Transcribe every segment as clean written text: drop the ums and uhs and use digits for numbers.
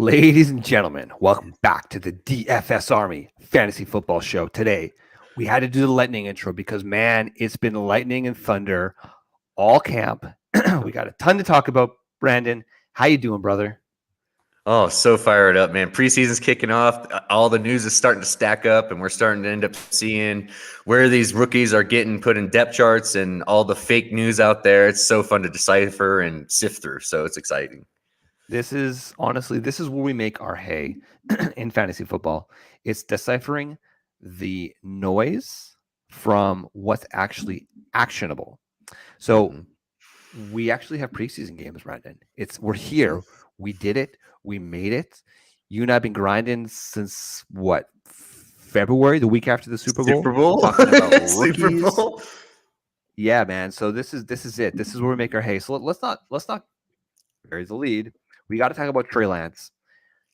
Ladies and gentlemen, welcome back to the DFS Army Fantasy Football Show. Today, we had to do the lightning intro because, man, it's been lightning and thunder all camp. We got a ton to talk about. Brandon, how you doing, brother? Oh, so fired up, man. Preseason's kicking off. All the news is starting to stack up, and we're starting to end up seeing where these rookies are getting put in depth charts and all the fake news out there. It's so fun to decipher and sift through, so it's exciting. This is where we make our hay in fantasy football. It's deciphering the noise from what's actually actionable. So we actually have preseason games, Brandon. We're here. We did it. We made it. You and I have been grinding since what? February, the week after the Super Bowl. Super Bowl. Talking about Super Bowl. Yeah, man. So this is it. This is where we make our hay. So let's not bury the lead. We got to talk about Trey Lance.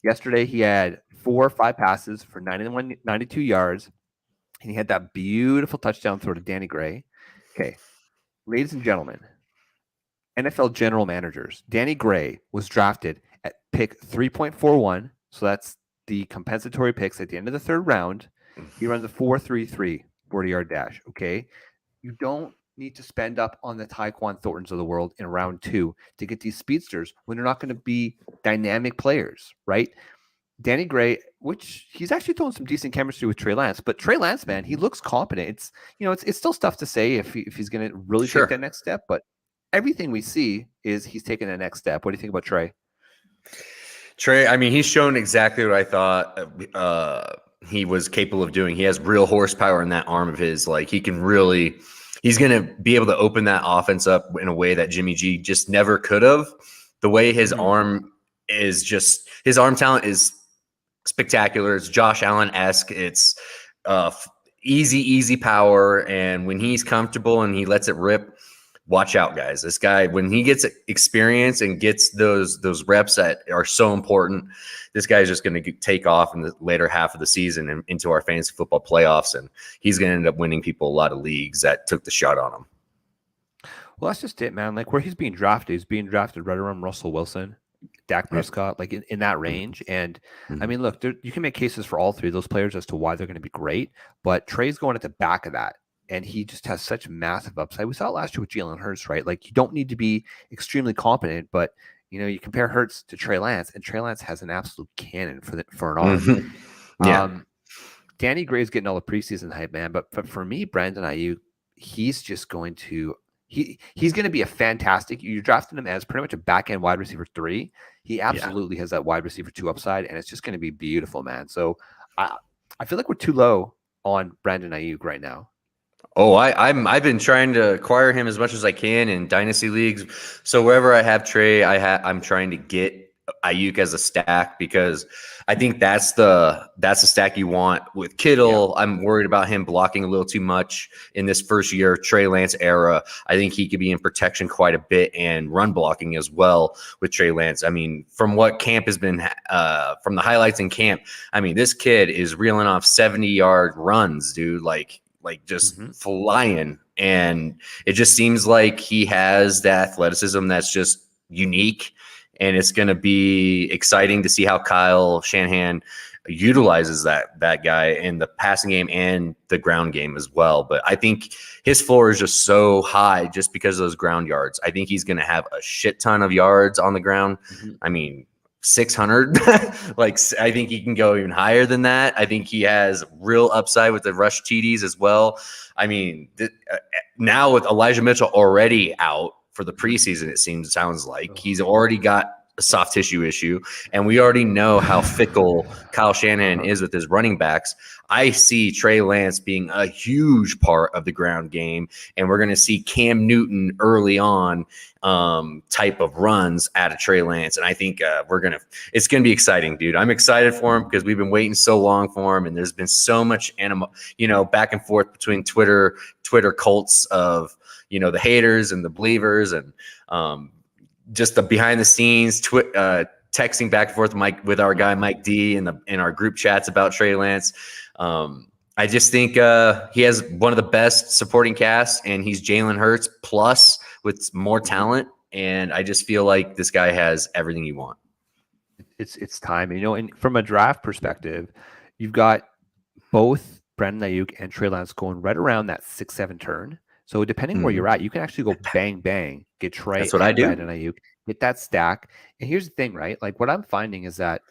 Yesterday, he had 4 or 5 passes for 92 yards, and he had that beautiful touchdown throw to Danny Gray. Okay, ladies and gentlemen, NFL general managers, Danny Gray was drafted at pick 3.41, so that's the compensatory picks at the end of the third round. He runs a 4.33 40-yard dash, okay? You don't need to spend up on the Tyquan Thorntons of the world in round 2 to get these speedsters when they're not going to be dynamic players, right? Danny Gray, which he's actually throwing some decent chemistry with Trey Lance, but Trey Lance, man, he looks competent. It's still stuff to say if he's going to really take that next step, but everything we see is he's taking the next step. What do you think about Trey? Trey, I mean, he's shown exactly what I thought he was capable of doing. He has real horsepower in that arm of his. Like, he's going to be able to open that offense up in a way that Jimmy G just never could have. The way his arm is just – his arm talent is spectacular. It's Josh Allen-esque. It's easy power. And when he's comfortable and he lets it rip, watch out, guys. This guy, when he gets experience and gets those reps that are so important, this guy is just going to take off in the later half of the season and into our fantasy football playoffs, and he's going to end up winning people a lot of leagues that took the shot on him. Well, that's just it, man. Like, where he's being drafted right around Russell Wilson, Dak Prescott, like in that range. And I mean, look, you can make cases for all three of those players as to why they're going to be great, but Trey's going at the back of that. And he just has such massive upside. We saw it last year with Jalen Hurts, right? Like, you don't need to be extremely competent, but you compare Hurts to Trey Lance, and Trey Lance has an absolute cannon for an arm. Danny Gray's getting all the preseason hype, man. But for me, Brandon Ayuk, he's just going to he's going to be a fantastic. You drafted him as pretty much a back end wide receiver 3. He absolutely has that wide receiver 2 upside, and it's just going to be beautiful, man. So I feel like we're too low on Brandon Ayuk right now. Oh, I've been trying to acquire him as much as I can in dynasty leagues. So wherever I have Trey, I'm trying to get Ayuk as a stack because I think that's the stack you want with Kittle. Yeah. I'm worried about him blocking a little too much in this first year Trey Lance era. I think he could be in protection quite a bit and run blocking as well with Trey Lance. I mean, from what camp has been, from the highlights in camp, I mean, this kid is reeling off 70-yard runs, dude. Like just flying. And it just seems like he has the athleticism that's just unique. And it's going to be exciting to see how Kyle Shanahan utilizes that guy in the passing game and the ground game as well. But I think his floor is just so high just because of those ground yards. I think he's going to have a shit ton of yards on the ground. I mean, 600. Like, I think he can go even higher than that. I think he has real upside with the rush TDs as well. I mean, now with Elijah Mitchell already out for the preseason, sounds like he's already got a soft tissue issue, and we already know how fickle Kyle Shanahan is with his running backs. I see Trey Lance being a huge part of the ground game, and we're going to see Cam Newton early on type of runs out of Trey Lance. And I think it's going to be exciting, dude. I'm excited for him because we've been waiting so long for him, and there's been so much back and forth between Twitter cults of, the haters and the believers, and just the behind the scenes texting back and forth with our guy Mike D in our group chats about Trey Lance. I just think he has one of the best supporting casts, and he's Jalen Hurts plus with more talent. And I just feel like this guy has everything you want. it's time. And from a draft perspective, you've got both Brandon Ayuk and Trey Lance going right around that 6-7 turn. So depending where you're Mhm. at, you can actually go bang bang, get Trey That's what I and do. Brandon Ayuk, get that stack. And here's the thing, right? Like what I'm finding is that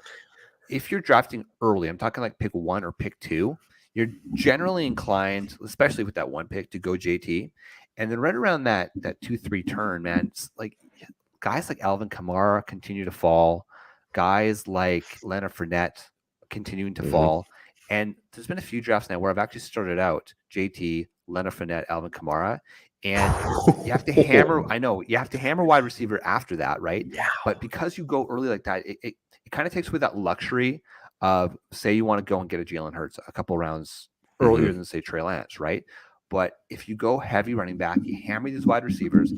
if you're drafting early, I'm talking like pick 1 or pick 2, you're generally inclined, especially with that one pick, to go JT. And then right around that 2-3 turn, man, it's like guys like Alvin Kamara continue to fall, guys like Leonard Fournette continuing to Mhm. fall. And there's been a few drafts now where I've actually started out JT, Leonard Fournette, Alvin Kamara, and you have to hammer. I know you have to hammer wide receiver after that, right? Yeah. But because you go early like that, it kind of takes away that luxury of, say, you want to go and get a Jalen Hurts a couple rounds earlier Mhm. than, say, Trey Lance, right? But if you go heavy running back, you hammer these wide receivers,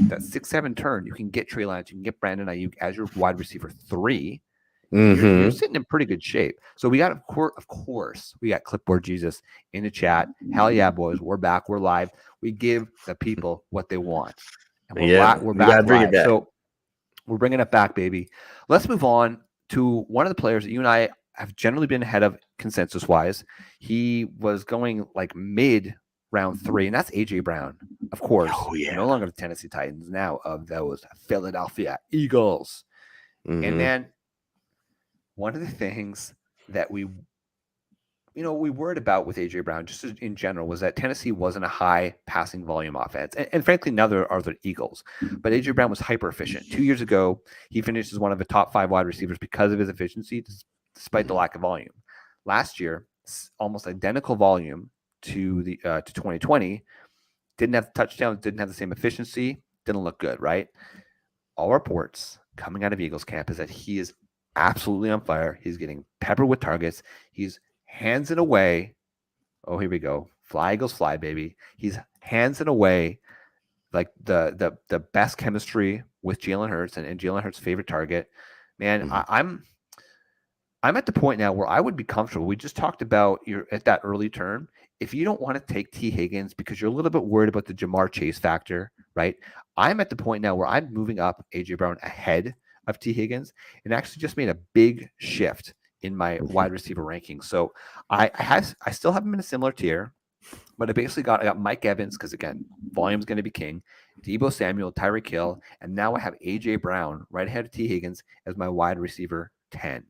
that 6-7 turn, you can get Trey Lance, you can get Brandon Ayuk as your wide receiver 3, and you're Mhm. sitting in pretty good shape. So we got, of course, we got Clipboard Jesus in the chat. Hell yeah, boys, we're back, we're live. We give the people what they want, and Yeah, we're we gotta back bring it live. back. So we're bringing it back, baby. Let's move on to one of the players that you and I have generally been ahead of consensus wise. He was going like mid round 3, and that's AJ Brown, of course, Oh yeah. no longer the Tennessee Titans, now of those Philadelphia Eagles. And Mhm. man, one of the things that we worried about with AJ Brown, just in general, was that Tennessee wasn't a high passing volume offense, and frankly, neither are the Eagles. But AJ Brown was hyper efficient. 2 years ago, he finished as one of the top 5 wide receivers because of his efficiency, despite the Mhm. lack of volume. Last year, almost identical volume to 2020. Didn't have touchdowns, didn't have the same efficiency, didn't look good, right? All reports coming out of Eagles camp is that he is absolutely on fire. He's getting peppered with targets. He's hands it away. Oh, here we go. Fly Eagles fly, baby. He's hands it away like the best chemistry with Jalen Hurts and Jalen Hurts' favorite target. Man, Mhm. I'm at the point now where I would be comfortable. We just talked about you're at that early term. If you don't want to take T. Higgins because you're a little bit worried about the Jamar Chase factor, right? I'm at the point now where I'm moving up AJ Brown ahead of T. Higgins and actually just made a big shift in my Mhm. wide receiver rankings. So I still have him in a similar tier, but I got Mike Evans because again, volume's going to be king. Debo Samuel, Tyreek Hill, and now I have AJ Brown right ahead of T. Higgins as my wide receiver 10.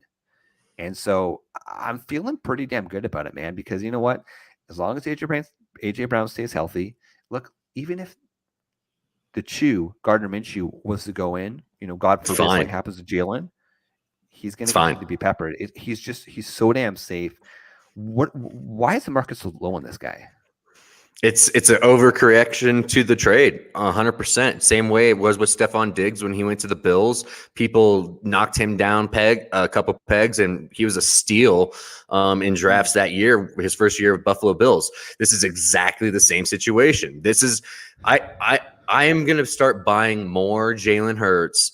And so I'm feeling pretty damn good about it, man, because you know what? As long as AJ Brown stays healthy, look, even if the Gardner Minshew was to go in, God It's forbid something fine. happens to Jalen, he's going It's to fine. continue to be peppered. He's so damn safe. Why is the market so low on this guy? It's an overcorrection to the trade, 100%. Same way it was with Stephon Diggs when he went to the Bills. People knocked him down a couple pegs, and he was a steal in drafts that year, his first year of Buffalo Bills. This is exactly the same situation. I am going to start buying more Jalen Hurts,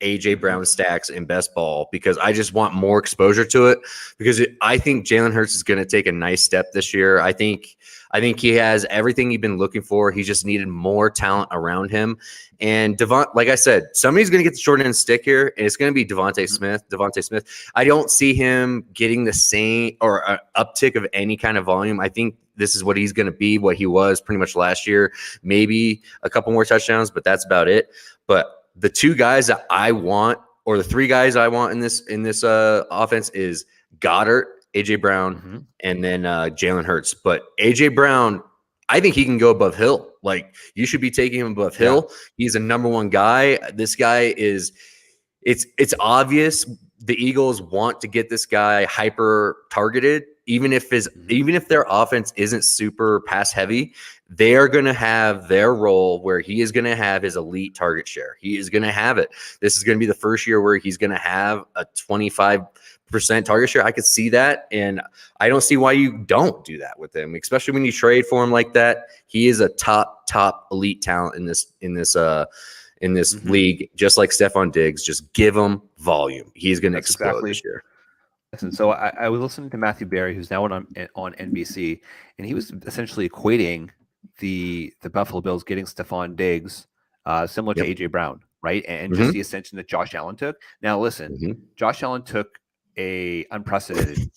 AJ Mm-hmm. Brown stacks in best ball because I just want more exposure to it. Because I think Jalen Hurts is going to take a nice step this year. I think he has everything he's been looking for. He just needed more talent around him. And like I said, somebody's going to get the short end of the stick here, and it's going to be Devontae Mm-hmm. Smith. Devontae Smith. I don't see him getting the same or an uptick of any kind of volume. I think this is what he's going to be, what he was pretty much last year. Maybe a couple more touchdowns, but that's about it. But the two guys that I want, or the three guys I want in this offense, is Goddard, AJ Brown, Mm-hmm. and then Jalen Hurts. But AJ Brown, I think he can go above Hill. Like, you should be taking him above Yeah. Hill. He's a number one guy. This guy is. It's obvious the Eagles want to get this guy hyper targeted, even if Mm-hmm. even if their offense isn't super pass heavy. They are going to have their role where he is going to have his elite target share. He is going to have it. This is going to be the first year where he's going to have a 25% target share. I could see that, and I don't see why you don't do that with him, especially when you trade for him like that. He is a top elite talent in this Mm-hmm. league, just like Stephon Diggs. Just give him volume. He's going to That's explode exactly. this year. Listen, so I was listening to Matthew Berry, who's now on NBC, and he was essentially equating the Buffalo Bills getting Stephon Diggs, similar to Yep. AJ Brown, right? And just Mhm. the ascension that Josh Allen took. Now, listen, Mhm. Josh Allen took a unprecedented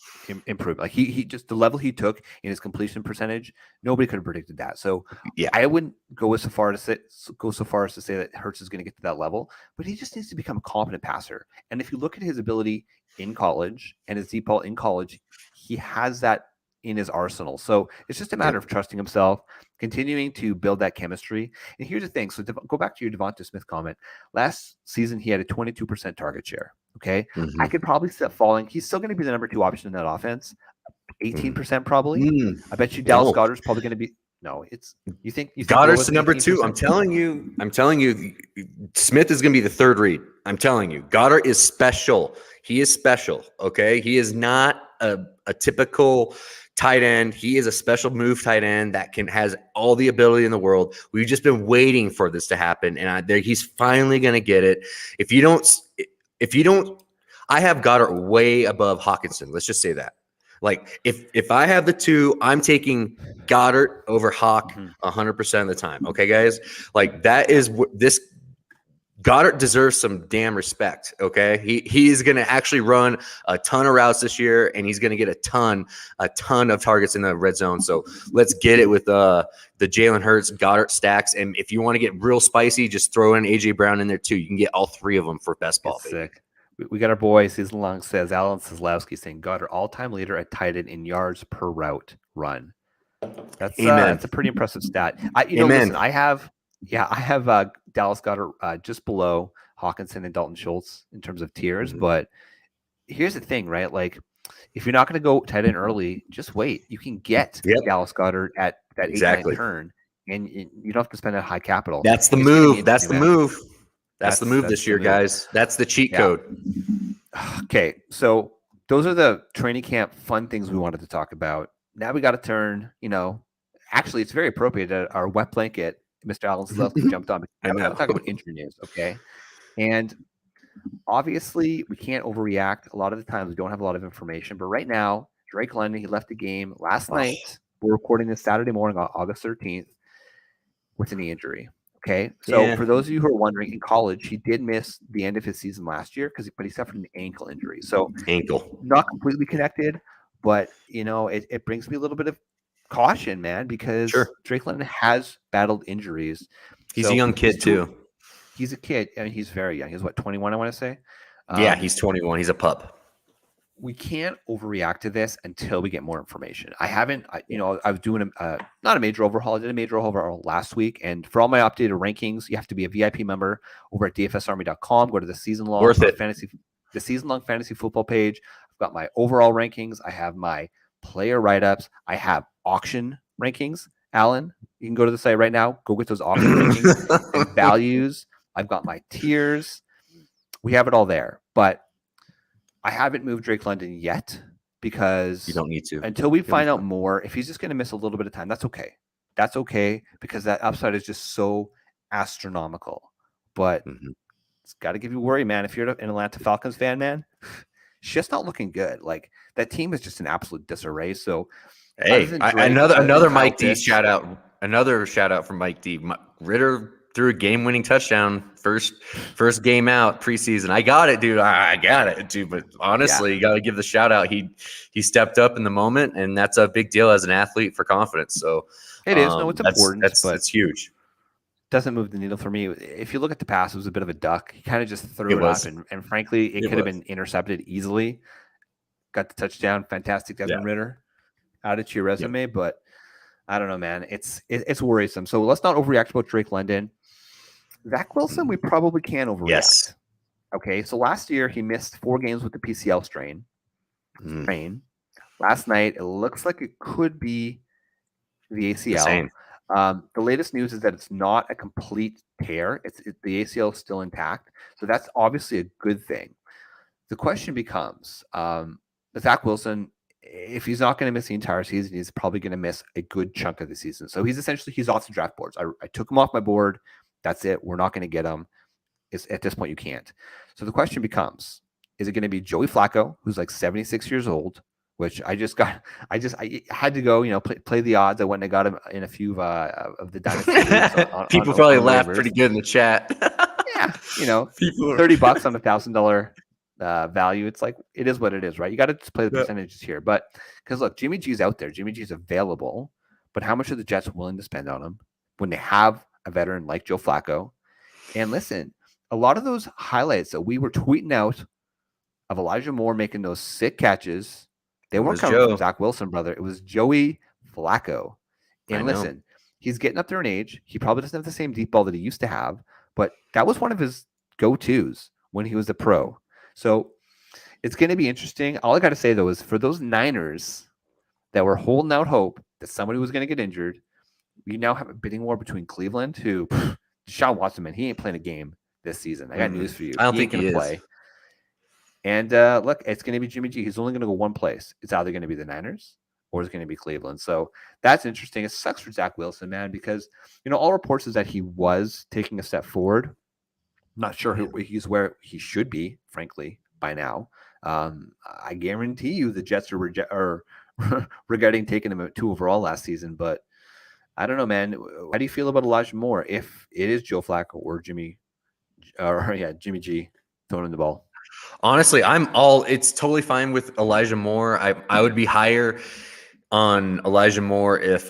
improvement. Like he just the level he took in his completion percentage, nobody could have predicted that. So Yeah. I wouldn't go so far as to say that Hurts is going to get to that level, but he just needs to become a competent passer. And if you look at his ability in college and his deep ball in college, he has that in his arsenal. So it's just a matter Yep. of trusting himself, continuing to build that chemistry. And here's the thing. So go back to your Devonta Smith comment. Last season, he had a 22% target share. Okay. I Mhm. could probably see that falling. He's still going to be the number 2 option in that offense. 18% probably. Mm. I bet you Dallas No. Goedert's probably going to be. No, you think lower Goddard's the than number 2. 18%? I'm telling you, Smith is going to be the third read. I'm telling you, Goddard is special. He is special. Okay, he is not a typical tight end. He is a special move tight end that has all the ability in the world. We've just been waiting for this to happen, and he's finally going to get it. If you don't, I have Goddard way above Hawkinson. Let's just say that. Like if I have the 2, I'm taking Goddard over Hawk 100% of the time. Okay, guys, like that is this. Goddard deserves some damn respect. Okay, he's going to actually run a ton of routes this year, and he's going to get a ton of targets in the red zone. So let's get it with the Jalen Hurts Goddard stacks. And if you want to get real spicy, just throw in AJ Brown in there too. You can get all 3 of them for best ball. It's sick. We got our boy season long says Alan Seslowski saying Goddard all-time leader at tight end in yards per route run. That's a pretty impressive stat. Listen, I have Dallas Goedert just below Hawkinson and Dalton Schultz in terms of tiers. Mhm. But here's the thing, right? Like, if you're not going to go tight end early, just wait. You can get Dallas Goedert at that 8-9 turn, and you don't have to spend that high capital. That's the move. That's the move. That's the move this year, guys. That's the cheat code. Okay, so those are the training camp fun things we wanted to talk about. Now we got to turn, actually, it's very appropriate that our wet blanket, Mr. Alan Selesky, jumped on. I want to talk about injury news, okay? And obviously, we can't overreact. A lot of the times, we don't have a lot of information. But right now, Drake London, he left the game last night. We're recording this Saturday morning, August 13th, with a knee injury. Okay, so for those of you who are wondering, in college, he did miss the end of his season last year but he suffered an ankle injury. So not completely connected, but it brings me a little bit of caution, man, because Drake London has battled injuries. He's a young kid too. He's a kid. I mean, he's very young. He's 21, I want to say. Yeah, he's 21. He's a pup. We can't overreact to this until we get more information. I was doing not a major overhaul. I did a major overhaul last week. And for all my updated rankings, you have to be a VIP member over at dfsarmy.com. Go to the season-long fantasy football page. I've got my overall rankings. I have my player write-ups. I have auction rankings. Alan, you can go to the site right now. Go get those auction rankings and values. I've got my tiers. We have it all there. But I haven't moved Drake London yet because you don't need to until we find out more. If he's just going to miss a little bit of time, that's okay. That's okay because that upside is just so astronomical. But it's got to give you worry, man. If you're an Atlanta Falcons fan, man, it's just not looking good. Like that team is just in absolute disarray. So, hey, another Mike D shout out. Another shout out from Mike D. Ritter threw a game-winning touchdown first game out preseason. I got it, dude. I got it, dude. But honestly, you got to give the shout out. He stepped up in the moment, and that's a big deal as an athlete for confidence. So it is. No, it's important. But it's huge. Doesn't move the needle for me. If you look at the pass, it was a bit of a duck. He kind of just threw it up, and frankly, it could have been intercepted easily. Got the touchdown. Fantastic, Desmond Ritter. Add it to your resume, but I don't know, man. It's worrisome. So let's not overreact about Drake London. Zach Wilson, we probably can overreact. Yes. Okay, so last year he missed 4 games with the PCL strain. Last night, it looks like it could be the ACL. The latest news is that it's not a complete tear. The ACL is still intact. So that's obviously a good thing. The question becomes, Zach Wilson, if he's not going to miss the entire season, he's probably going to miss a good chunk of the season. So he's off the draft boards. I took him off my board. That's it. We're not going to get him. At this point, you can't. So the question becomes, is it going to be Joey Flacco, who's like 76 years old, which I had to go, play the odds. I went and got him in a few of the dynasty leagues. People probably laughed pretty good in the chat. yeah, you know, People are, $30 on $1,000 value. It's like it is what it is, right? You got to just play the yeah. percentages here. But because look, Jimmy G's out there, Jimmy G's available, but how much are the Jets willing to spend on him when they have a veteran like Joe Flacco? And listen, a lot of those highlights that we were tweeting out of Elijah Moore making those sick catches, they It weren't was coming from Joe. Zach Wilson, brother. It was Joey Flacco. I And know. listen, he's getting up there in age. He probably doesn't have the same deep ball that he used to have, but that was one of his go-tos when he was a pro. So it's going to be interesting. All I got to say, though, is for those Niners that were holding out hope that somebody was going to get injured, we now have a bidding war between Cleveland, who Deshaun Watson, man, he ain't playing a game this season. I got news for you. I don't He ain't think going he to is. play. And look, it's going to be Jimmy G. He's only going to go one place. It's either going to be the Niners or it's going to be Cleveland. So that's interesting. It sucks for Zach Wilson, man, because all reports is that he was taking a step forward. I'm not sure he's where he should be, frankly, by now. I guarantee you the Jets are regretting taking him at 2 overall last season. But I don't know, man. How do you feel about Elijah Moore if it is Joe Flacco or Jimmy G throwing in the ball? Honestly, it's totally fine with Elijah Moore. I would be higher on Elijah Moore if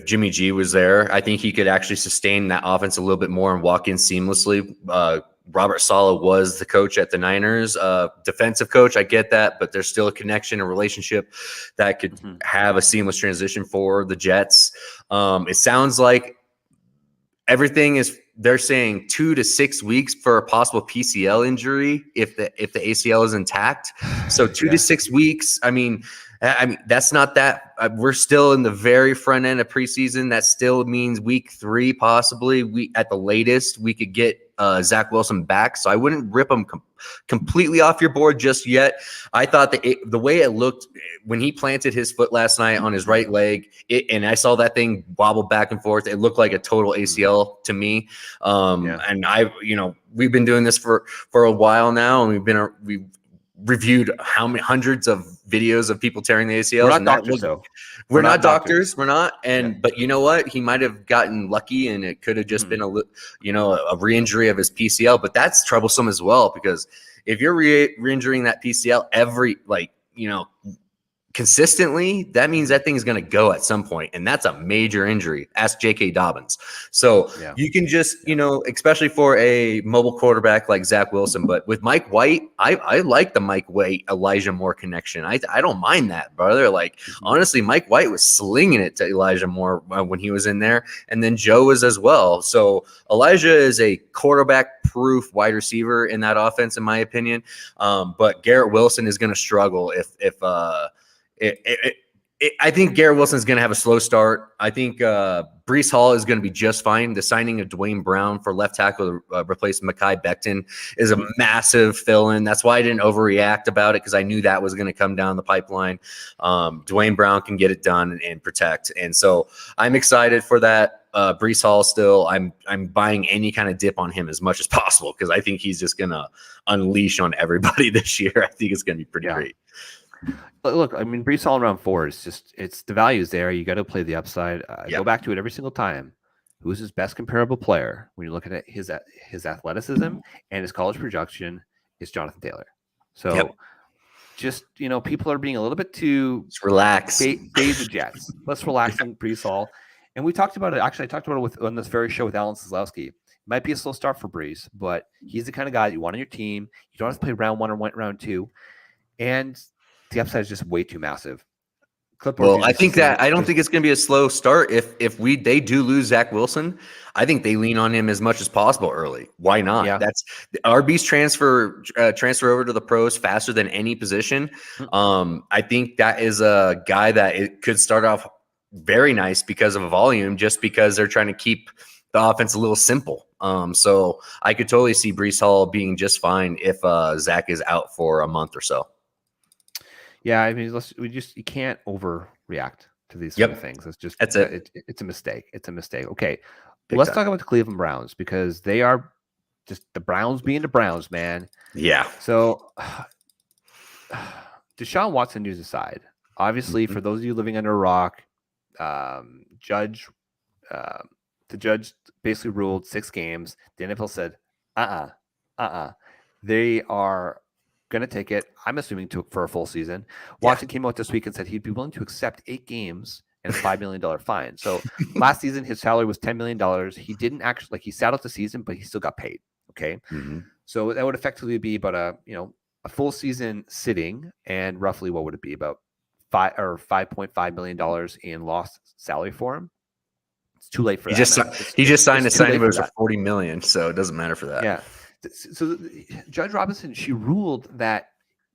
Jimmy G was there. I think he could actually sustain that offense a little bit more and walk in seamlessly. Robert Saleh was the coach at the Niners, defensive coach. I get that, but there's still a connection, a relationship that could have a seamless transition for the Jets. It sounds like they're saying 2 to 6 weeks for a possible PCL injury if the ACL is intact. So 2 to 6 weeks. I mean, that's not that. We're still in the very front end of preseason. That still means week 3, possibly. At the latest, we could get Zach Wilson back. So I wouldn't rip him completely off your board just yet. I thought that the way it looked when he planted his foot last night on his right leg, and I saw that thing wobble back and forth. It looked like a total ACL to me. And we've been doing this for a while now, and we've reviewed how many hundreds of videos of people tearing the ACLs. We're not and doctors, though. We're not doctors. We're not. But you know what? He might have gotten lucky, and it could have just been a re-injury of his PCL. But that's troublesome as well, because if you're re-injuring that PCL consistently, that means that thing's going to go at some point, and that's a major injury. Ask J.K. Dobbins. So you can just, especially for a mobile quarterback like Zach Wilson, but with Mike White, I like the Mike White Elijah Moore connection. I don't mind that, brother. Like honestly, Mike White was slinging it to Elijah Moore when he was in there, and then Joe was as well. So Elijah is a quarterback-proof wide receiver in that offense, in my opinion. But Garrett Wilson is going to struggle if I think Garrett Wilson is going to have a slow start. I think Breece Hall is going to be just fine. The signing of Dwayne Brown for left tackle to replace Mekhi Becton is a massive fill-in. That's why I didn't overreact about it, because I knew that was going to come down the pipeline. Dwayne Brown can get it done and protect. And so I'm excited for that. Breece Hall still, I'm buying any kind of dip on him as much as possible, because I think he's just going to unleash on everybody this year. I think it's going to be pretty great. Look, I mean, Breece Hall in round 4 is it's the value's there. You got to play the upside. Go back to it every single time. Who's his best comparable player when you look at his athleticism and his college projection is Jonathan Taylor. So just, people are being a little bit too relaxed. Fade the Jets. Let's relax on Breece Hall. And we talked about it. Actually, I talked about it on this very show with Alan Seslowski. It might be a slow start for Breece, but he's the kind of guy you want on your team. You don't have to play round 1 or round 2. And the upside is just way too massive. Well, I think that I don't think it's going to be a slow start. If they do lose Zach Wilson, I think they lean on him as much as possible early. Why not? Yeah. That's RB's transfer over to the pros faster than any position. I think that is a guy that it could start off very nice because of volume, just because they're trying to keep the offense a little simple. So I could totally see Breece Hall being just fine if Zach is out for a month or so. Yeah, I mean, you can't overreact to these sort of things. It's a mistake. It's a mistake. Okay, let's talk about the Cleveland Browns, because they are just the Browns being the Browns, man. Yeah. So Deshaun Watson news aside, obviously for those of you living under a rock, Judge The judge basically ruled 6 games. The NFL said, they are going to take it. I'm assuming for a full season. Watson came out this week and said he'd be willing to accept 8 games and a $5 million fine. So last season, his salary was $10 million. He didn't actually, he sat out the season, but he still got paid. Okay. Mm-hmm. So that would effectively be about a full season sitting, and roughly what would it be, about $5.5 million in lost salary for him. It's too late for he that. He just signed a signing bonus for $40 million, so it doesn't matter for that. Yeah. So Judge Robinson, she ruled that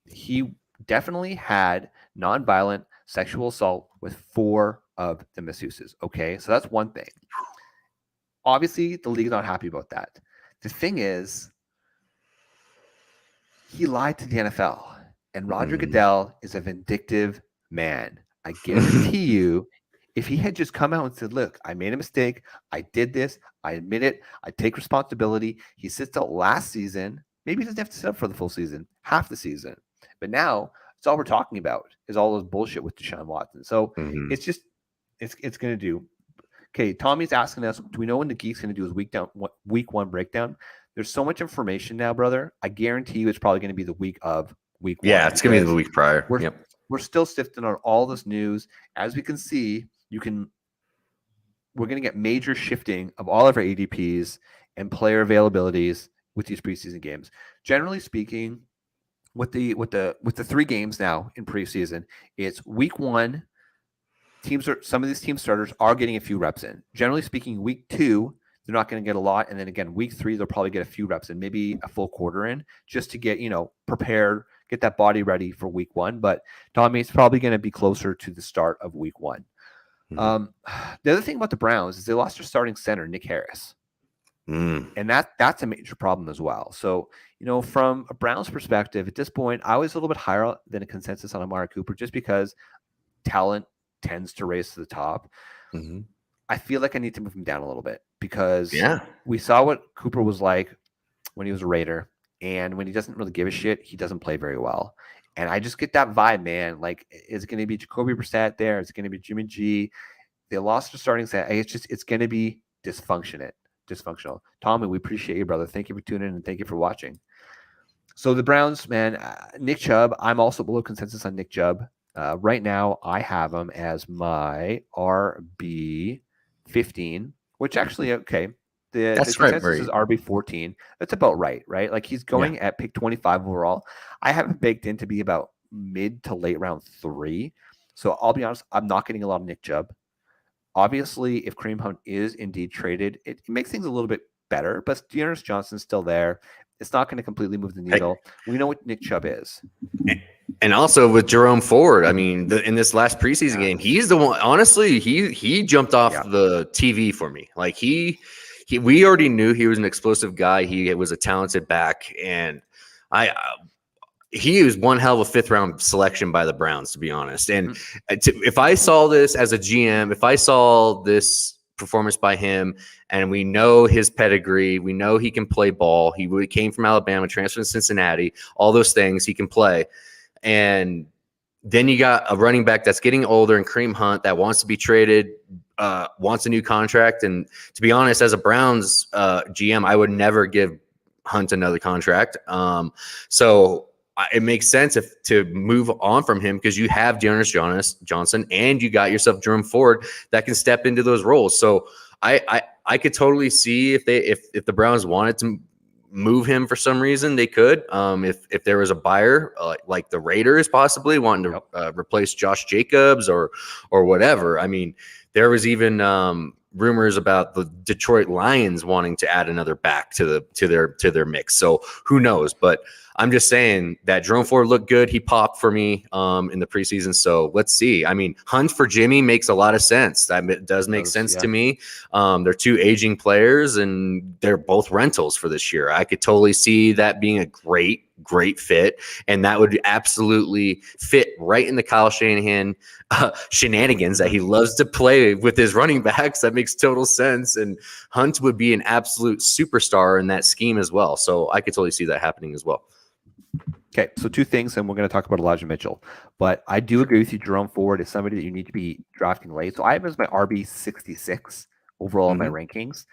he definitely had nonviolent sexual assault with 4 of the masseuses. Okay, so that's one thing. Obviously, the league is not happy about that. The thing is, he lied to the NFL, and Roger Goodell is a vindictive man. I guarantee you, if he had just come out and said, look, I made a mistake, I did this, I admit it, I take responsibility. He sits out last season. Maybe he doesn't have to sit up for the full season, half the season. But now, it's all we're talking about is all this bullshit with Deshaun Watson. So it's just, it's going to do. Okay, Tommy's asking us, do we know when the Geek's going to do his week 1 breakdown? There's so much information now, brother. I guarantee you it's probably going to be the week of week 1. Yeah, it's going to be the week prior. We're still sifting on all this news. As we can see, we're going to get major shifting of all of our ADPs and player availabilities with these preseason games. Generally speaking, with the 3 games now in preseason, it's week 1. Some of these team starters are getting a few reps in. Generally speaking, week 2, they're not going to get a lot, and then again, week 3, they'll probably get a few reps in, maybe a full quarter in, just to get prepared, get that body ready for week 1. But Tommy, it's probably going to be closer to the start of week 1. The other thing about the Browns is they lost their starting center, Nick Harris. And that's a major problem as well. So, from a Browns perspective, at this point, I was a little bit higher than a consensus on Amari Cooper just because talent tends to race to the top. I feel like I need to move him down a little bit because we saw what Cooper was like when he was a Raider. And when he doesn't really give a shit, he doesn't play very well. And I just get that vibe, man. Like, is it going to be Jacoby Brissett there? Is it going to be Jimmy G? They lost their starting set. It's going to be dysfunctional. Tommy, we appreciate you, brother. Thank you for tuning in and thank you for watching. So the Browns, man, Nick Chubb, I'm also below consensus on Nick Chubb. Right now, I have him as my RB 15, which actually, okay. The consensus is RB 14. That's about right? Like, he's going at pick 25 overall. I have it baked in to be about mid to late round 3. So I'll be honest, I'm not getting a lot of Nick Chubb. Obviously, if Kareem Hunt is indeed traded, it makes things a little bit better, but Dearness Johnson's still there. It's not going to completely move the needle. We know what Nick Chubb is. And also with Jerome Ford, I mean, in this last preseason game, he's the one. Honestly, he jumped off the TV for me. Like we already knew he was an explosive guy. He was a talented back, and he was one hell of a 5th round selection by the Browns, to be honest. And if I saw this as a GM, if I saw this performance by him, and we know his pedigree, we know he can play ball. He came from Alabama, transferred to Cincinnati, all those things he can play. And then you got a running back that's getting older and Kareem Hunt that wants to be traded, wants a new contract. And to be honest, as a Browns GM, I would never give Hunt another contract. So it makes sense to move on from him because you have Dearness Johnson and you got yourself Jerome Ford that can step into those roles. So I could totally see if the Browns wanted to move him for some reason, they could. If there was a buyer like the Raiders possibly wanting to replace Josh Jacobs or whatever. I mean, there was even rumors about the Detroit Lions wanting to add another back to their mix. So who knows? But I'm just saying that Jerome Ford looked good. He popped for me in the preseason. So let's see. I mean, Hunt for Jimmy makes a lot of sense. That does make sense to me. They're 2 aging players, and they're both rentals for this year. I could totally see that being a great fit, and that would absolutely fit right in the Kyle Shanahan shenanigans that he loves to play with his running backs. That makes total sense, and Hunt would be an absolute superstar in that scheme as well. So I could totally see that happening as well. Okay, so 2 things, and we're going to talk about Elijah Mitchell. But I do agree with you, Jerome Ford is somebody that you need to be drafting late. So I have him as my RB 66 overall in my rankings.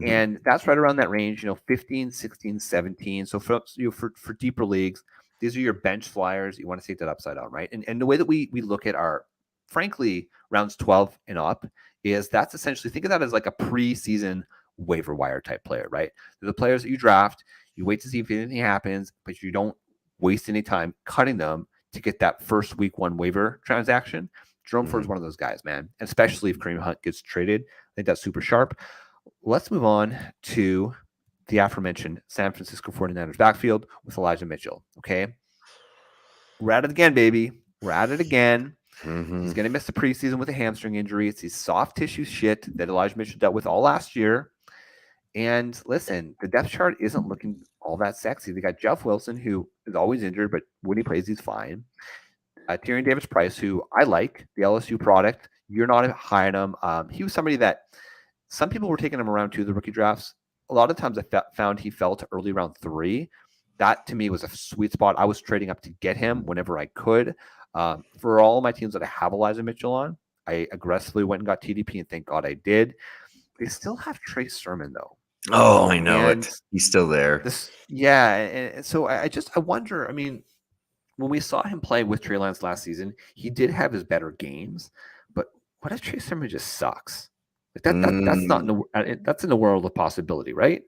And that's right around that range, 15, 16, 17. So for deeper leagues, these are your bench flyers. You want to take that upside down, right? And the way that we look at our, frankly, rounds 12 and up is that's essentially, think of that as like a preseason waiver wire type player, right? They're the players that you draft, you wait to see if anything happens, but you don't waste any time cutting them to get that first week one waiver transaction. Jerome Ford is one of those guys, man, especially if Kareem Hunt gets traded. I think that's super sharp. Let's move on to the aforementioned San Francisco 49ers backfield with Elijah Mitchell. Okay. We're at it again, baby. We're at it again. He's going to miss the preseason with a hamstring injury. It's these soft tissue shit that Elijah Mitchell dealt with all last year. And listen, the depth chart isn't looking all that sexy. They got Jeff Wilson, who is always injured, but when he plays, he's fine. Tyrion Davis-Price, who I like, the LSU product. You're not high on him. He was somebody that some people were taking him around 2 of the rookie drafts. A lot of times I found he fell to early round 3. That to me was a sweet spot. I was trading up to get him whenever I could. For all of my teams that I have Elijah Mitchell on, I aggressively went and got TDP, and thank God I did. They still have Trey Sermon, though. Oh, I know it. He's still there. And so I wonder, I mean, when we saw him play with Trey Lance last season, he did have his better games. But what if Trey Sermon just sucks? Like that's not that's in the world of possibility, right?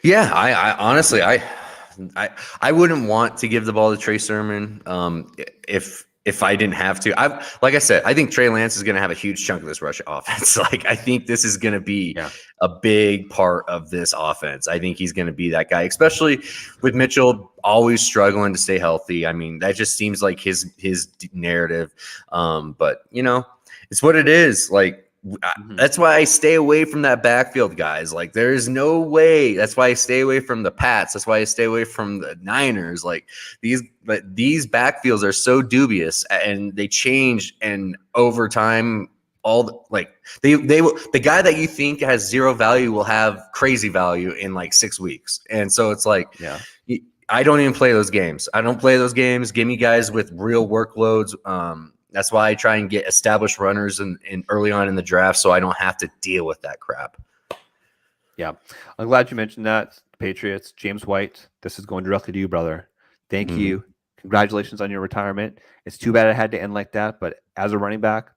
Yeah, I honestly, I wouldn't want to give the ball to Trey Sermon if I didn't have to. Like I said, I think Trey Lance is going to have a huge chunk of this rush offense. Like I think this is going to be a big part of this offense. I think he's going to be that guy, especially with Mitchell always struggling to stay healthy. I mean, that just seems like his narrative. But it's what it is. Like. That's why I stay away from that backfield, guys. Like, there's no way. That's why I stay away from the Pats. That's why I stay away from the Niners. Like, these backfields are so dubious, and they change. And over time, the guy that you think has zero value will have crazy value in like 6 weeks. And so it's like, I don't even play those games. I don't play those games. Give me guys with real workloads. That's why I try and get established runners in early on in the draft so I don't have to deal with that crap. Yeah. I'm glad you mentioned that. Patriots, James White, this is going directly to you, brother. Thank you. Congratulations on your retirement. It's too bad it had to end like that, but as a running back,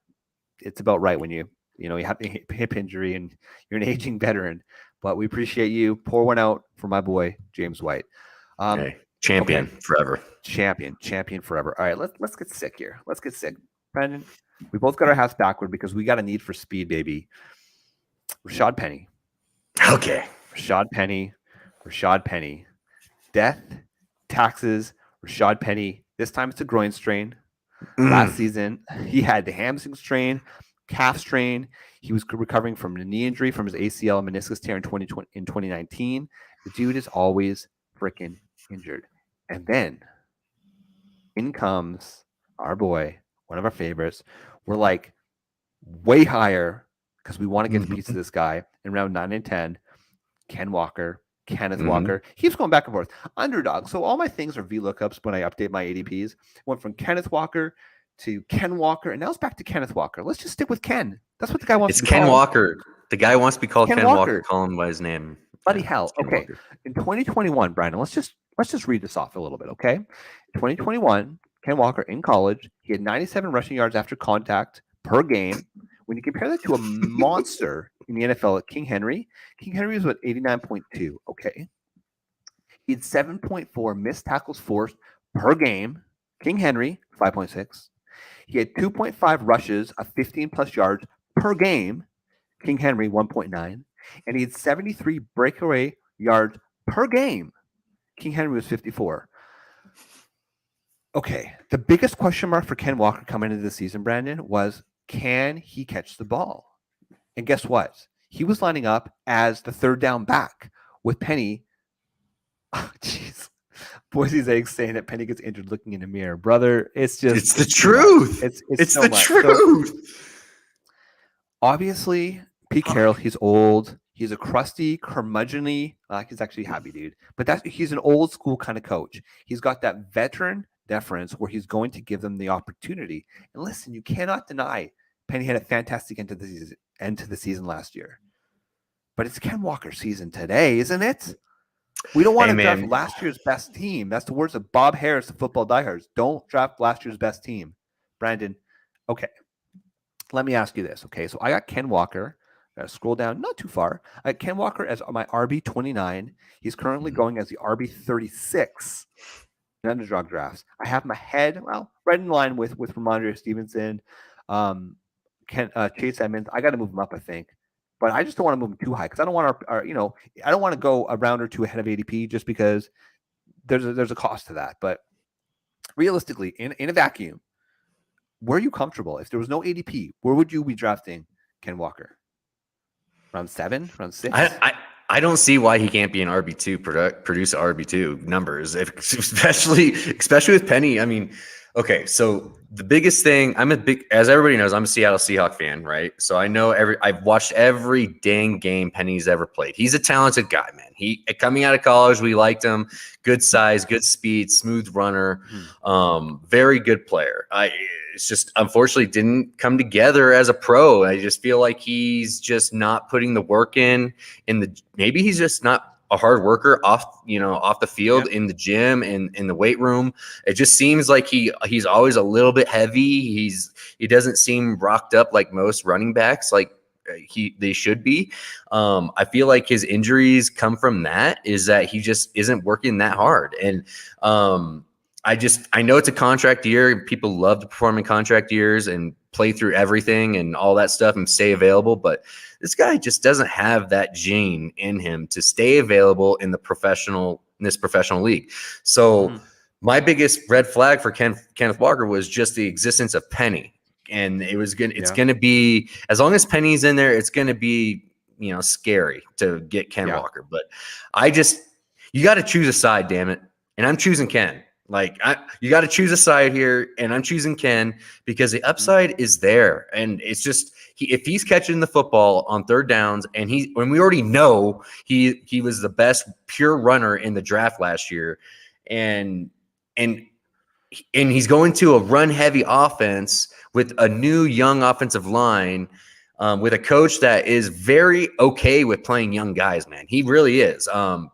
it's about right when you have a hip injury and you're an aging veteran. But we appreciate you. Pour one out for my boy, James White. Champion forever. Champion forever. All right, let's get sick here. Let's get sick. Brandon, we both got our hats backward because we got a need for speed, baby. Rashad Penny. Okay. Rashad Penny. Death, taxes, Rashad Penny. This time it's a groin strain. Last season, he had the hamstring strain, calf strain. He was recovering from a knee injury from his ACL and meniscus tear in 2019. The dude is always freaking injured. And then in comes our boy, one of our favorites. We're like way higher because we want to get a piece of this guy in round 9 and 10. Kenneth Walker. Keeps going back and forth. Underdog. So all my things are VLOOKUPs when I update my ADPs. Went from Kenneth Walker to Ken Walker, and now it's back to Kenneth Walker. Let's just stick with Ken. That's what the guy wants to be called. It's Ken Walker. The guy wants to be called Ken Walker. Call him by his name. Bloody hell. Okay. In 2021, Brandon, let's just read this off a little bit, okay? In 2021, Ken Walker in college, he had 97 rushing yards after contact per game. When you compare that to a monster in the NFL at King Henry was at 89.2, okay? He had 7.4 missed tackles forced per game. King Henry, 5.6. He had 2.5 rushes of 15-plus yards per game. King Henry, 1.9. And he had 73 breakaway yards per game. King Henry was 54. Okay, the biggest question mark for Ken Walker coming into the season, Brandon, was can he catch the ball? And guess what? He was lining up as the third down back with Penny. Oh, jeez. Boise's eggs saying that Penny gets injured looking in the mirror. Brother, it's the truth. It's the truth. So, obviously, Pete Carroll, he's old. He's a crusty, curmudgeonly, he's actually happy, dude. But he's an old school kind of coach. He's got that veteran deference where he's going to give them the opportunity. And listen, you cannot deny Penny had a fantastic end to the season last year. But it's Ken Walker's season today, isn't it? We don't want to draft last year's best team. That's the words of Bob Harris, the football diehards. Don't draft last year's best team. Brandon, okay. Let me ask you this. Okay, so I got Ken Walker. Scroll down not too far. I got Ken Walker as my RB29. He's currently going as the RB36 in Underdog drafts. I have him ahead, well, right in line with Ramondre Stevenson, Chase Edmonds. I got to move him up, I think. But I just don't want to move him too high because I don't want our I don't want to go a round or two ahead of ADP just because there's a cost to that. But realistically, in a vacuum, where are you comfortable? If there was no ADP, where would you be drafting Ken Walker? Round 7, round 6? I don't see why he can't be an RB2 produce RB2 numbers, especially with Penny. I mean, okay, so the biggest thing, as everybody knows, I'm a Seattle Seahawks fan, right? So I know I've watched every dang game Penny's ever played. He's a talented guy, man. Coming out of college, we liked him. Good size, good speed, smooth runner, very good player. It's just unfortunately didn't come together as a pro. I just feel like he's just not putting the work maybe he's just not a hard worker off the field, in the gym and in the weight room. It just seems like he's always a little bit heavy. He doesn't seem rocked up like most running backs they should be. I feel like his injuries come from that he just isn't working that hard. And I know it's a contract year and people love to perform in contract years and play through everything and all that stuff and stay available. But this guy just doesn't have that gene in him to stay available in this professional league. So my biggest red flag for Kenneth Walker was just the existence of Penny. And it's going to be, as long as Penny's in there, it's going to be, scary to get Ken Walker. But you got to choose a side, damn it. And I'm choosing Ken. You got to choose a side here, and I'm choosing Ken because the upside is there, and it's just if he's catching the football on third downs, and when we already know he was the best pure runner in the draft last year, and he's going to a run heavy offense with a new young offensive line. With a coach that is very okay with playing young guys, man. He really is.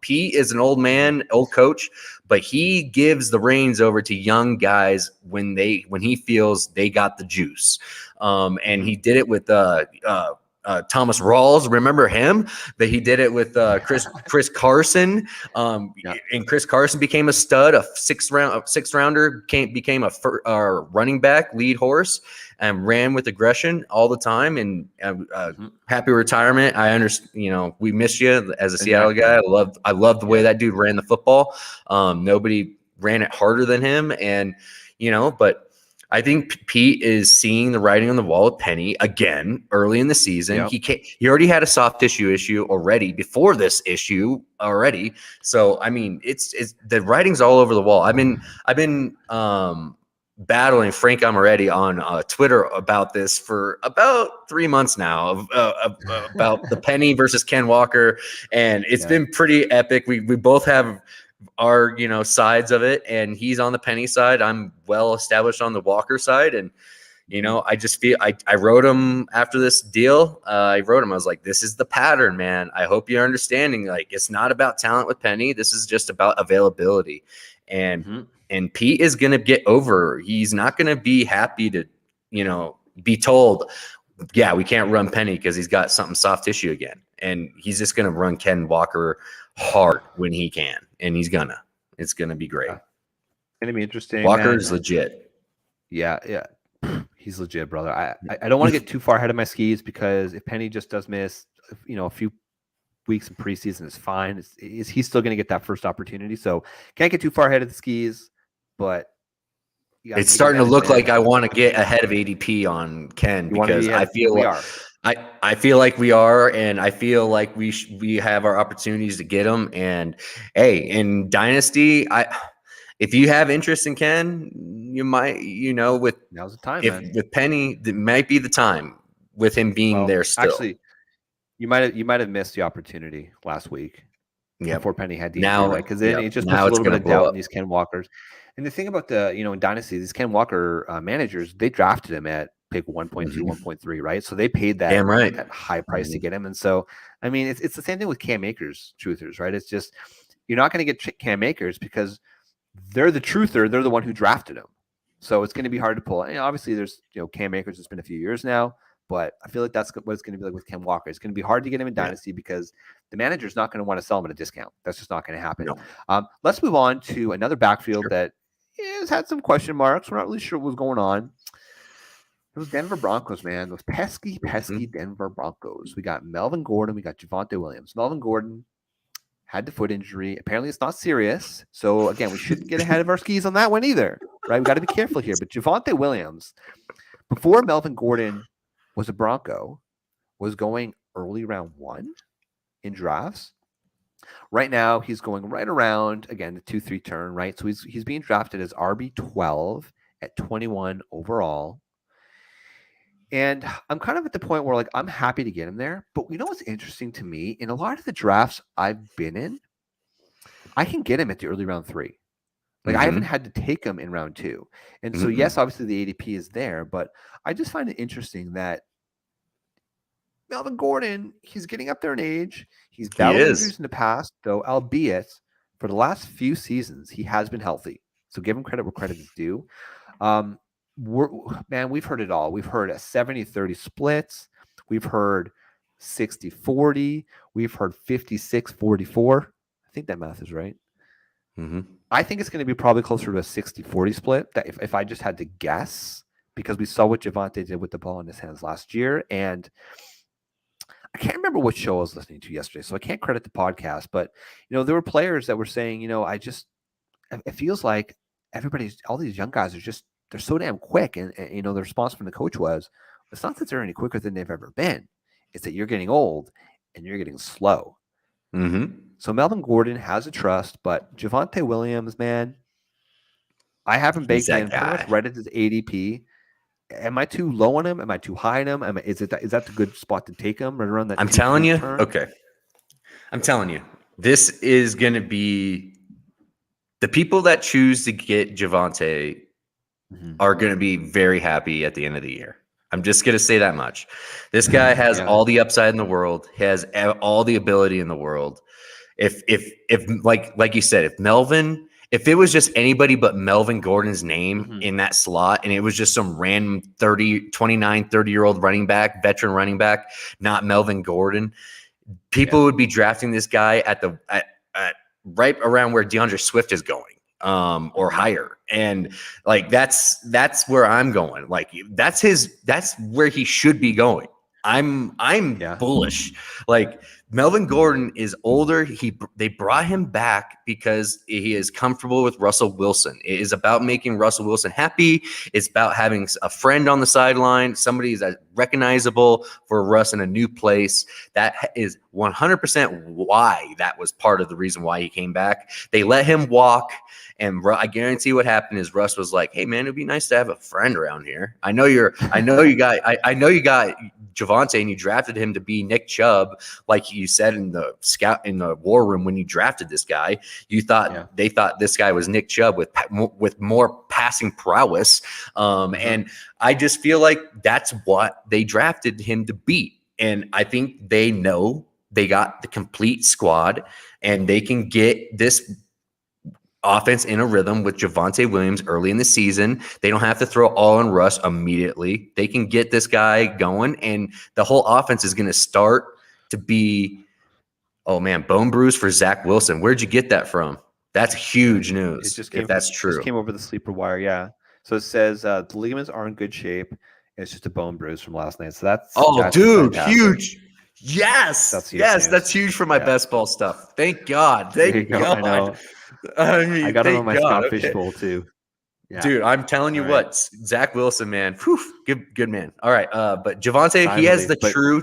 Pete is an old coach, but he gives the reins over to young guys when he feels they got the juice. And he did it with Thomas Rawls. Remember him? That he did it with Chris Carson. And Chris Carson became a stud, a sixth rounder, became a running back, lead horse, and ran with aggression all the time. And happy retirement. I understand. We miss you as a Seattle guy. I love the way that dude ran the football. Nobody ran it harder than him, and but. I think Pete is seeing the writing on the wall with Penny again early in the season. Yep. He already had a soft tissue issue already before this issue already. So I mean, it's the writing's all over the wall. I've been battling Frank Amoretti on Twitter about this for about 3 months now about the Penny versus Ken Walker, and it's been pretty epic. We both have our sides of it, and he's on the Penny side. I'm well established on the Walker side, and I just feel I wrote him after this deal. I was like, this is the pattern, man. I hope you're understanding. It's not about talent with Penny. This is just about availability, and Pete is gonna get over. He's not gonna be happy to be told, yeah, we can't run Penny because he's got something soft tissue again, and he's just gonna run Ken Walker hard when he can, and it's gonna be great. Gonna be interesting. Walker's legit. Yeah, he's legit, brother. I don't want to get too far ahead of my skis because if Penny just does miss, a few weeks in preseason is fine. Is he still going to get that first opportunity? So can't get too far ahead of the skis, but it's starting to look like I want to get ahead of ADP on Ken because I feel I feel like we are, and I feel like we have our opportunities to get him. And hey, in Dynasty, if you have interest in Ken, you might, with now's the time. With Penny, it might be the time with him being there still. Actually, you might have missed the opportunity last week. Before Penny had the injury, right? Because then it just puts a little bit of doubt in these Ken Walkers. And the thing about in Dynasty, these Ken Walker managers, they drafted him at pick 1.2, 1.3, right? So they paid Damn right. that high price to get him. And so, I mean, it's the same thing with Cam Akers truthers, right? It's just you're not going to get Cam Akers because they're the truther. They're the one who drafted him. So it's going to be hard to pull. And obviously, there's Cam Akers. It's been a few years now, but I feel like that's what it's going to be like with Ken Walker. It's going to be hard to get him in Dynasty because the manager's not going to want to sell him at a discount. That's just not going to happen. No. Let's move on to another backfield that has had some question marks. We're not really sure what was going on. Those Denver Broncos, man. Those pesky Denver Broncos. We got Melvin Gordon. We got Javonte Williams. Melvin Gordon had the foot injury. Apparently, it's not serious. So, again, we shouldn't get ahead of our skis on that one either, right? We got to be careful here. But Javonte Williams, before Melvin Gordon was a Bronco, was going early round 1 in drafts. Right now, he's going right around, again, the 2-3 turn, right? So he's being drafted as RB12 at 21 overall. And I'm kind of at the point where, like, I'm happy to get him there. But you know what's interesting to me? In a lot of the drafts I've been in, I can get him at the early round 3. Like, I haven't had to take him in round 2. And so, yes, obviously the ADP is there. But I just find it interesting that Melvin Gordon, he's getting up there in age. He's battled injuries in the past, though, albeit for the last few seasons, he has been healthy. So give him credit where credit is due. We've heard it all. We've heard a 70-30 splits. We've heard 60-40. We've heard 56-44. I think that math is right. I think it's going to be probably closer to a 60-40 split. That if I just had to guess, because we saw what Javonte did with the ball in his hands last year, and I can't remember what show I was listening to yesterday, so I can't credit the podcast. But there were players that were saying, it feels like all these young guys they're so damn quick, and the response from the coach was, it's not that they're any quicker than they've ever been; it's that you're getting old and you're getting slow. So Melvin Gordon has a trust, but Javonte Williams, man, I haven't baked in pretty much right at his ADP. Am I too low on him? Am I too high on him? Is that the good spot to take him right around that? I'm telling you. Okay. I'm telling you, this is going to be the people that choose to get Javonte are going to be very happy at the end of the year. I'm just going to say that much. This guy has all the upside in the world, has all the ability in the world. If like you said, if it was just anybody but Melvin Gordon's name in that slot, and it was just some random 30-year-old running back, veteran running back, not Melvin Gordon, people would be drafting this guy at right around where DeAndre Swift is going, or higher. And like, that's where I'm going. Like, that's where he should be going. I'm bullish. Like, Melvin Gordon is older. They brought him back because he is comfortable with Russell Wilson. It is about making Russell Wilson happy. It's about having a friend on the sideline, somebody that's recognizable for Russ in a new place. That is 100% why that was part of the reason why he came back. They let him walk, and I guarantee what happened is Russ was like, "Hey man, it'd be nice to have a friend around here. I know you got Javonte, and you drafted him to be Nick Chubb, like you said in the war room when you drafted this guy. You thought they thought this guy was Nick Chubb with more passing prowess, and I just feel like that's what they drafted him to be. And I think they know they got the complete squad, and they can get this offense in a rhythm with Javonte Williams early in the season. They don't have to throw all on Russ immediately. They can get this guy going, and the whole offense is going to start to be, oh man, bone bruise for Zach Wilson. Where'd you get that from? That's huge news. If that's true. It just came over the sleeper wire. Yeah. So it says the ligaments are in good shape. It's just a bone bruise from last night. So that's dude, fantastic. Huge. Yes. That's huge for my best ball stuff. Thank God. Thank God. I know. I got him on my Scott Fishbowl too. Yeah. Dude, I'm telling you what, Zach Wilson, man, good man. All right, but Javonte, he has the true.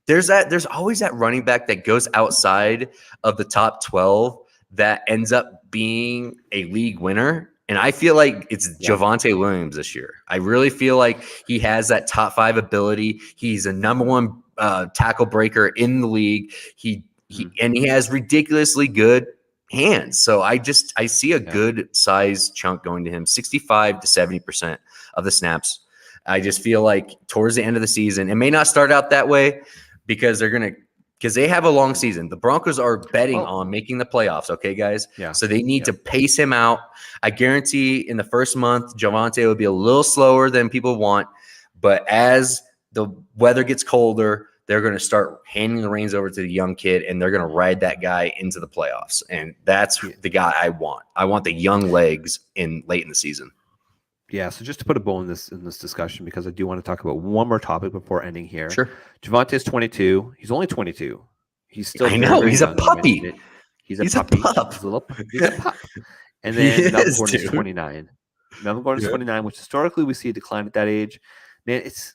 There's always that running back that goes outside of the top 12 that ends up being a league winner. And I feel like it's Javonte Williams this year. I really feel like he has that top 5 ability. He's a number 1 tackle breaker in the league. He has ridiculously good hands. So I see a good size chunk going to him, 65 to 70% of the snaps. I just feel like towards the end of the season, it may not start out that way because they have a long season. The Broncos are betting on making the playoffs, okay, guys? Yeah. So they need to pace him out. I guarantee in the first month, Javonte will be a little slower than people want, but as the weather gets colder, they're going to start handing the reins over to the young kid, and they're going to ride that guy into the playoffs. And that's the guy I want. I want the young legs late in the season. Yeah, so just to put a bow in this discussion, because I do want to talk about one more topic before ending here. Sure. Javonte's 22. He's only 22. He's still I know. very He's young. a puppy. He's a puppy. Pup. He's a pup. And then Melvin Gordon is dude. 29. Melvin Gordon is 29, which historically we see a decline at that age. Man, it's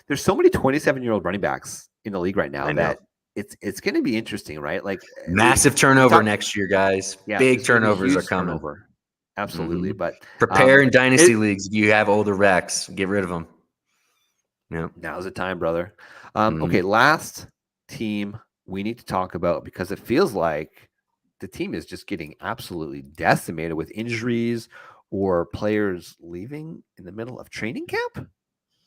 there's so many 27-year-old running backs in the league right now that it's going to be interesting, right? Like massive turnover next year, guys. Yeah, big turnovers are coming. Absolutely, Mm-hmm. but prepare in dynasty leagues. If you have older Rex, get rid of them. Yeah, now's the time, brother. Okay, last team we need to talk about, because it feels like the team is just getting absolutely decimated with injuries or players leaving in the middle of training camp.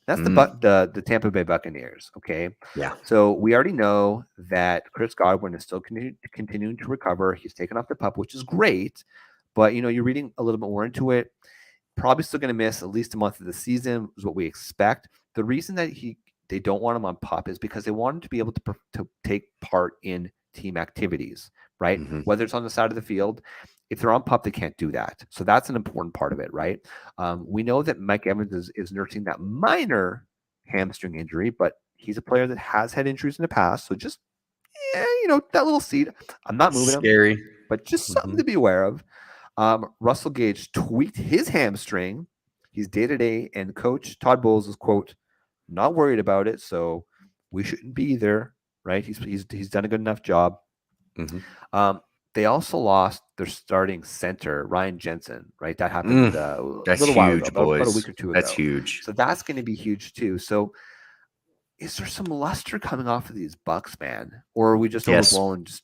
That's the Tampa Bay Buccaneers. Okay. Yeah. So we already know that Chris Godwin is still continuing to recover. He's taken off the pup, which is great. But, you're reading a little bit more into it. Probably still going to miss at least a month of the season is what we expect. The reason that they don't want him on pup is because they want him to be able to take part in team activities, right? Mm-hmm. Whether it's on the side of the field. If they're on pup, they can't do that. So that's an important part of it, right? We know that Mike Evans is nursing that minor hamstring injury, but he's a player that has had injuries in the past. So just, that little seed. I'm not moving him, but just something to be aware of. Russell Gage tweaked his hamstring. He's day-to-day, and Coach Todd Bowles is, quote, not worried about it, so we shouldn't be either, right? He's done a good enough job. Mm-hmm. They also lost their starting center, Ryan Jensen, right? That happened a little while ago, about a week or two ago. That's huge. So that's going to be huge too. So is there some luster coming off of these Bucks, man? Or are we just overblown? Just,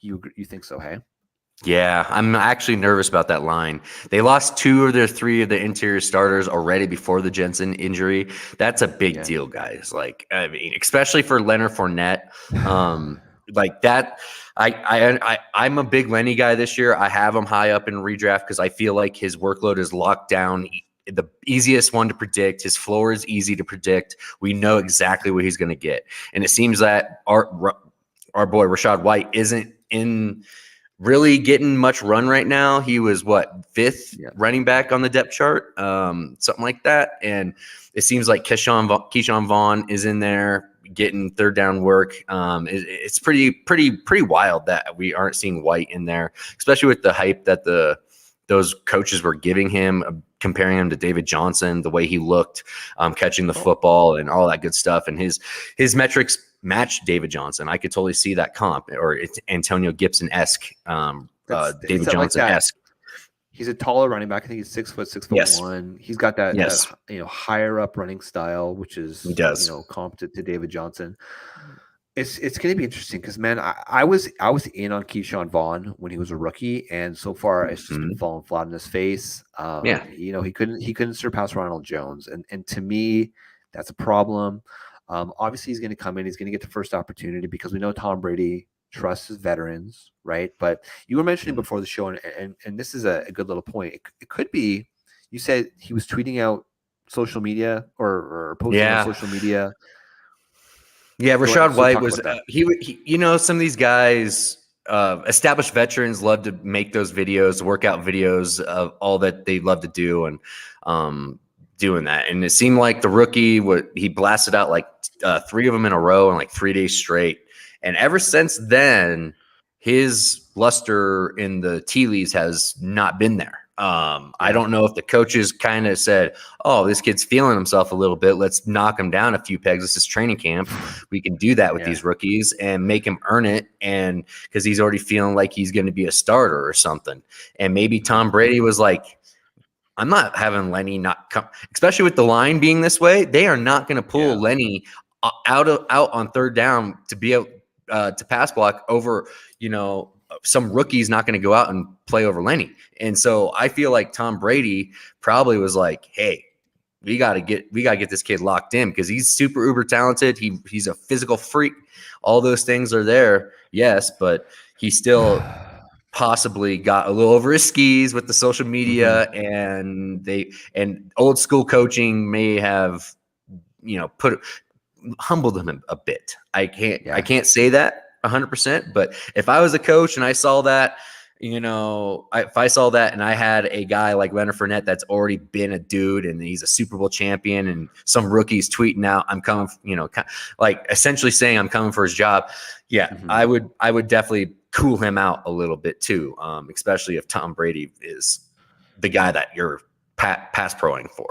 you think so, hey? Yeah, I'm actually nervous about that line. They lost 2 of their 3 of the interior starters already before the Jensen injury. That's a big deal, guys. Like, I mean, especially for Leonard Fournette. Like that, I'm a big Lenny guy this year. I have him high up in redraft because I feel like his workload is locked down. The easiest one to predict. His floor is easy to predict. We know exactly what he's going to get. And it seems that our boy Rachaad White isn't in really getting much run right now. He was 5th running back on the depth chart, something like that. And it seems like Keyshawn Vaughn is in there getting third down work. It's pretty wild that we aren't seeing White in there, especially with the hype that those coaches were giving him, comparing him to David Johnson, the way he looked catching the football and all that good stuff. And his metrics match David Johnson. I could totally see that comp, or it's Antonio Gibson-esque, David Johnson-esque. He's a taller running back. I think he's 6 foot, 6'1". He's got that, higher up running style, which is comp to David Johnson. It's going to be interesting because, man, I was in on Keyshawn Vaughn when he was a rookie, and so far it's just been falling flat in his face. He couldn't surpass Ronald Jones, and to me that's a problem. Obviously he's going to come in, he's going to get the first opportunity because we know Tom Brady trusts his veterans, right? But you were mentioning before the show, and this is a good little point. It could be, you said he was tweeting out social media or posting on social media. Yeah, Rachaad White was he some of these guys, established veterans, love to make those videos, workout videos of all that they love to do, and doing that. And it seemed like the rookie, he blasted out like 3 of them in a row in like 3 days straight. And ever since then, his luster in the tea leaves has not been there. I don't know if the coaches kind of said, oh, this kid's feeling himself a little bit. Let's knock him down a few pegs. This is training camp. We can do that with these rookies and make him earn it. And because he's already feeling like he's going to be a starter or something. And maybe Tom Brady was like, I'm not having Lenny not come, especially with the line being this way. They are not going to pull Lenny out on third down to be able to pass block over, some rookie's not going to go out and play over Lenny. And so I feel like Tom Brady probably was like, hey, we got to get this kid locked in because he's super uber talented. He's a physical freak. All those things are there. Yes, but he still possibly got a little over his skis with the social media and old school coaching may have, humbled him a bit. I can't say that 100%, but if I was a coach and I saw that, if I saw that and I had a guy like Leonard Fournette that's already been a dude and he's a Super Bowl champion and some rookies tweeting out, I'm coming, like essentially saying I'm coming for his job. Yeah, I would definitely cool him out a little bit too, especially if Tom Brady is the guy that you're pass proing for.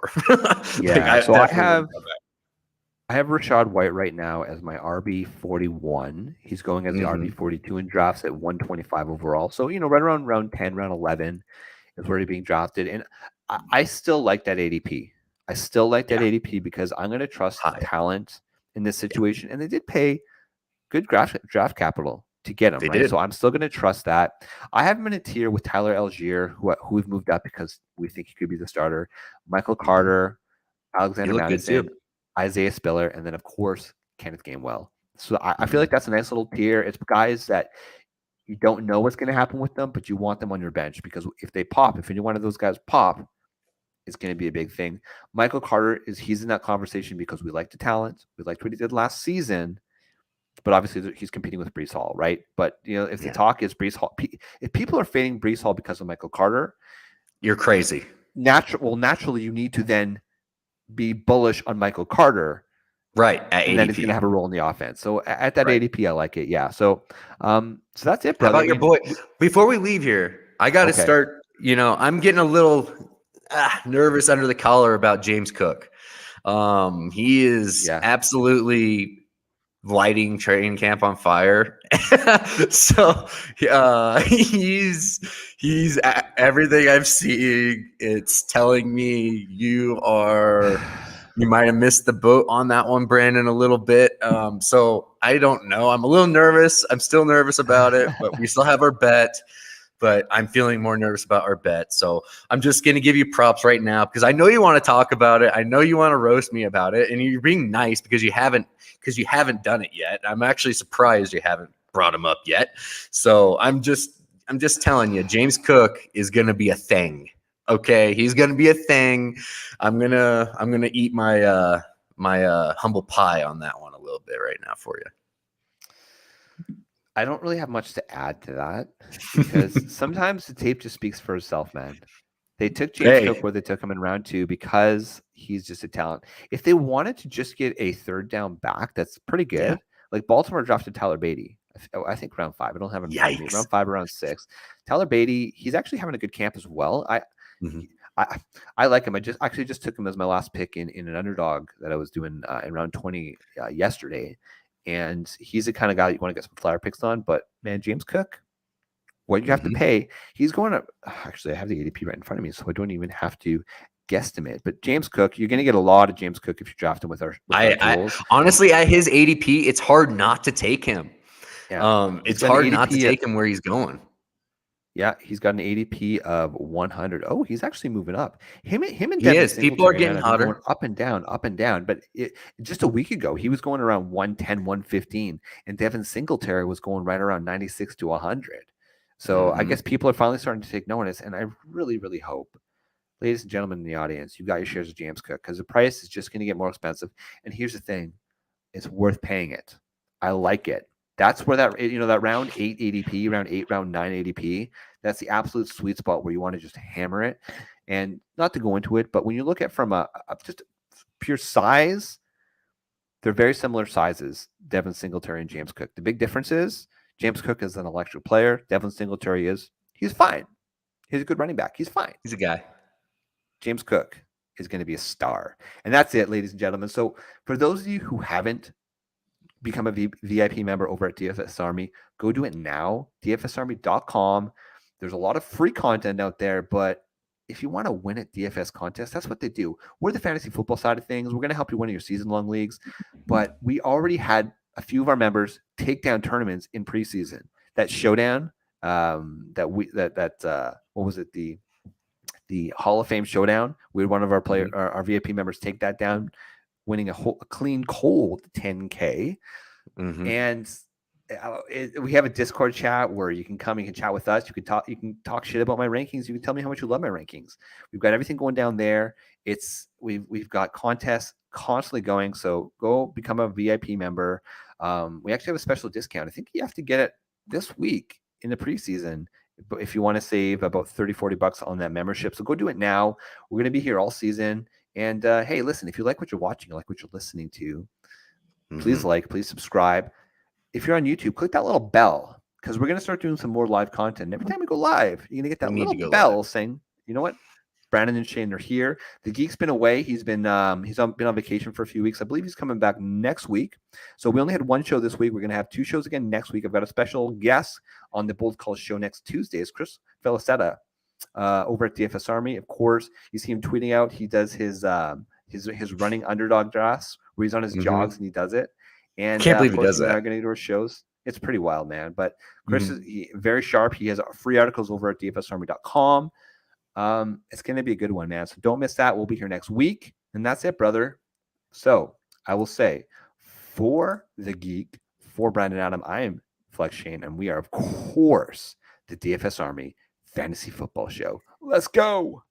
Yeah, so I have Rachaad White right now as my RB41. He's going as the RB42 in drafts at 125 overall. So, right around round 10, round 11 is where he's being drafted. And I still like that ADP. I still like that ADP because I'm going to trust talent in this situation. And they did pay good draft capital to get him, right? So I'm still going to trust that. I have him in a tier with Tyler Algier, who we've moved up because we think he could be the starter. Michael Carter, Alexander Madison, Isaiah Spiller, and then, of course, Kenneth Gainwell. So I feel like that's a nice little tier. It's guys that you don't know what's going to happen with them, but you want them on your bench because if they pop, if any one of those guys pop, it's going to be a big thing. Michael Carter, he's in that conversation because we like the talent. We liked what he did last season, but obviously he's competing with Breece Hall, right? But, if the talk is Breece Hall, if people are fading Breece Hall because of Michael Carter, you're crazy. Naturally, you need to then be bullish on Michael Carter, right? At and ADP. then he's going to have a role in the offense. So at that ADP, I like it. Yeah. So that's it, brother. How about your boy? Before we leave here, I got to start. I'm getting a little nervous under the collar about James Cook. He is absolutely lighting training camp on fire. So he's everything I'm seeing, it's telling me you might have missed the boat on that one, Brandon, a little bit. So I don't know. I'm a little nervous. I'm still nervous about it, but we still have our bet. But I'm feeling more nervous about our bet. So I'm just going to give you props right now because I know you want to talk about it. I know you want to roast me about it. And you're being nice because you haven't done it yet. I'm actually surprised you haven't brought him up yet. So I'm just telling you, James Cook is going to be a thing. Okay. He's going to be a thing. I'm going to eat my humble pie on that one a little bit right now for you. I don't really have much to add to that because sometimes the tape just speaks for itself, man. They took James Cook where they took him in round 2 because he's just a talent. If they wanted to just get a third down back, that's pretty good. Yeah. Like Baltimore drafted Tyler Beatty. I think round 5. I don't have him in me. Round 5 or round 6. Tyler Beatty, he's actually having a good camp as well. I like him. I just took him as my last pick in an underdog that I was doing in round 20 yesterday. And he's the kind of guy you want to get some flyer picks on. But, man, James Cook, what you have to pay, he's going to – actually, I have the ADP right in front of me, so I don't even have to guesstimate. But James Cook, you're going to get a lot of James Cook if you draft him with our tools. Honestly, at his ADP, it's hard not to take him. Yeah. It's hard not to take him where he's going. Yeah, he's got an ADP of 100. Oh, he's actually moving up. Him and Devin Singletary, people are getting hotter. Going up and down. But just a week ago, he was going around 110, 115, and Devin Singletary was going right around 96 to 100. So I guess people are finally starting to take notice, and I really, really hope, ladies and gentlemen in the audience, you got your shares of James Cook because the price is just going to get more expensive. And here's the thing. It's worth paying it. I like it. That's where that round 8 ADP, round 8, round 9 ADP, that's the absolute sweet spot where you want to just hammer it. And not to go into it, but when you look at from a just pure size, they're very similar sizes, Devin Singletary and James Cook. The big difference is James Cook is an electric player. Devin Singletary he's fine. He's a good running back. He's fine. He's a guy. James Cook is going to be a star. And that's it, ladies and gentlemen. So for those of you who haven't become a VIP member over at DFS Army, go do it now. DFSArmy.com. There's a lot of free content out there, but if you want to win at DFS contests, that's what they do. We're the fantasy football side of things. We're going to help you win your season-long leagues, but we already had a few of our members take down tournaments in preseason. That showdown what was it, the Hall of Fame showdown. We had one of our player, Mhm. our VIP members take that down, winning a clean cold 10K. Mhm. And we have a Discord chat where you can come, you can chat with us, you can talk shit about my rankings, you can tell me how much you love my rankings. We've got everything going down there. We've got contests constantly going, so go become a VIP member. We actually have a special discount. I think you have to get it this week in the preseason, but if you want to save about 30-40 bucks on that membership, so go do it now. We're going to be here all season. And hey, listen, if you like what you're watching, you like what you're listening to, please Mhm. please subscribe. If you're on YouTube, click that little bell, because we're going to start doing some more live content. And every time we go live, you're going to get We that need little to go live. bell saying, you know what? Brandon and Shane are here. The Geek's been away. Been on vacation for a few weeks. I believe he's coming back next week. So we only had one show this week. We're going to have 2 shows again next week. I've got a special guest on the Bold Call show next Tuesday. It's Chris Felicetta over at DFS Army. Of course, you see him tweeting out. He does his running Underdog dress where he's on his Mhm. jogs and he does it. And Can't of believe he course, does you and I that. are going to do our shows. It's pretty wild, man. But Chris Mhm. is very sharp. He has free articles over at dfsarmy.com. It's going to be a good one, man. So don't miss that. We'll be here next week. And that's it, brother. So I will say, for the Geek, for Brandon Adam, I am Flex Shane, and we are, of course, the DFS Army Fantasy Football Show. Let's go.